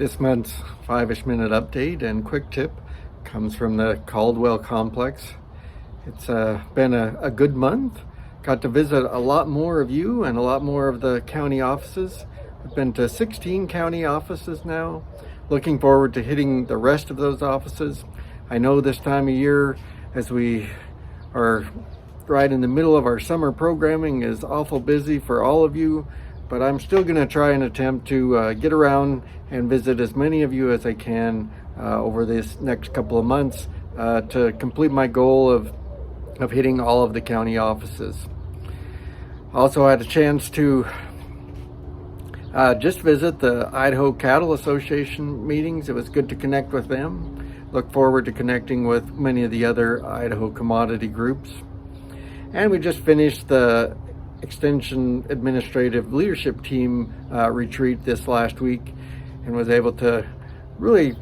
This month's 5-ish minute update and quick tip comes from the Caldwell Complex. It's been a good month. Got to visit a lot more of you and a lot more of the county offices. We've been to 16 county offices now. Looking forward to hitting the rest of those offices. I know this time of year, as we are right in the middle of our summer programming, is awful busy for all of you, but I'm still going to try and attempt to get around and visit as many of you as I can over this next couple of months to complete my goal of hitting all of the county offices. Also had a chance to just visit the Idaho Cattle Association meetings. It was good to connect with them. Look forward to connecting with many of the other Idaho commodity groups. And we just finished the Extension Administrative Leadership Team retreat this last week and was able to really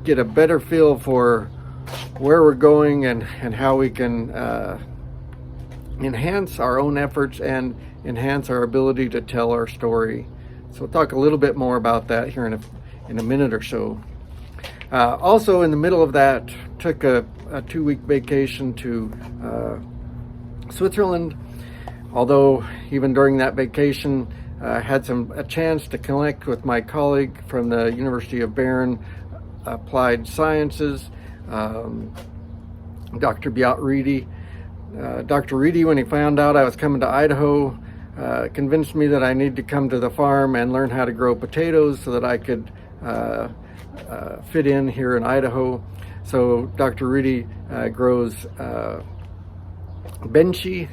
get a better feel for where we're going and how we can enhance our own efforts and enhance our ability to tell our story. So we'll talk a little bit more about that here in a minute or so. Also in the middle of that, took a 2-week vacation to Switzerland. Although even during that vacation, had a chance to connect with my colleague from the University of Bern Applied Sciences, Dr. Beat Reedy. Dr. Reedy, when he found out I was coming to Idaho, convinced me that I need to come to the farm and learn how to grow potatoes so that I could fit in here in Idaho. So Dr. Reedy grows Benchy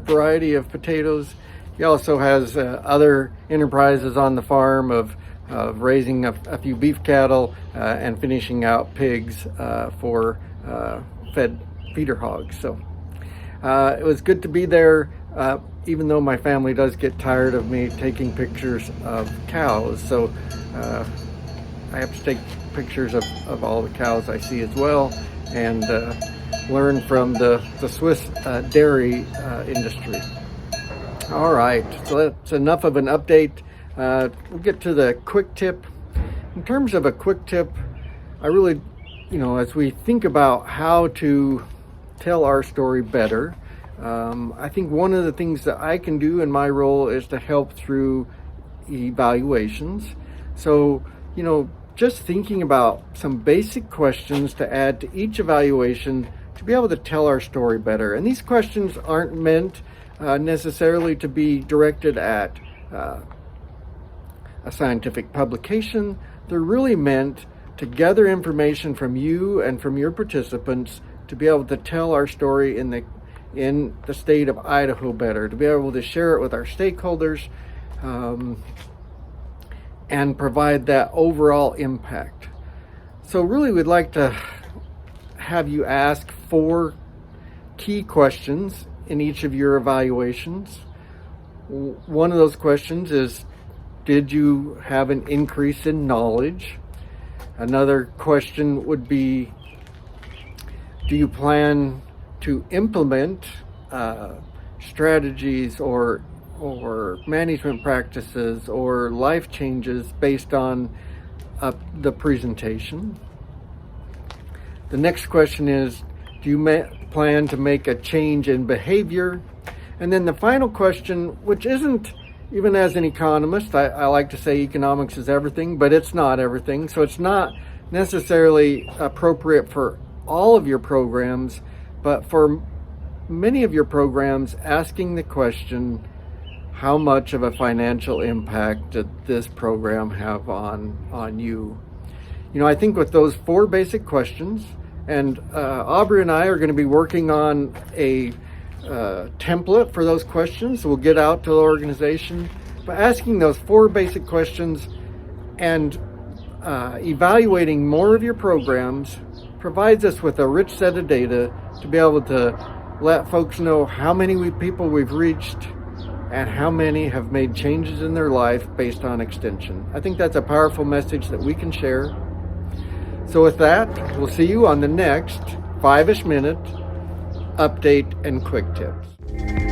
variety of potatoes. He also has other enterprises on the farm of raising a few beef cattle and finishing out pigs for feeder hogs. So it was good to be there, even though my family does get tired of me taking pictures of cows. So I have to take pictures of all the cows I see as well, and learn from the Swiss dairy industry. All right, so that's enough of an update. We'll get to the quick tip. In terms of a quick tip, I really, as we think about how to tell our story better, I think one of the things that I can do in my role is to help through evaluations. So, just thinking about some basic questions to add to each evaluation to be able to tell our story better. And these questions aren't meant necessarily to be directed at a scientific publication. They're really meant to gather information from you and from your participants to be able to tell our story in the state of Idaho better, to be able to share it with our stakeholders and provide that overall impact. So really we'd like to have you ask 4 key questions in each of your evaluations. One of those questions is, did you have an increase in knowledge? Another question would be, do you plan to implement strategies or management practices or life changes based on the presentation? The next question is, do you plan to make a change in behavior? And then the final question, which isn't, even as an economist, I like to say economics is everything, but it's not everything. So it's not necessarily appropriate for all of your programs, but for many of your programs, asking the question, how much of a financial impact did this program have on you? I think with those 4 basic questions, and Aubrey and I are going to be working on a template for those questions. We'll get out to the organization. But asking those 4 basic questions and evaluating more of your programs provides us with a rich set of data to be able to let folks know how many people we've reached and how many have made changes in their life based on extension. I think that's a powerful message that we can share. So with that, we'll see you on the next 5-ish minute update and quick tips.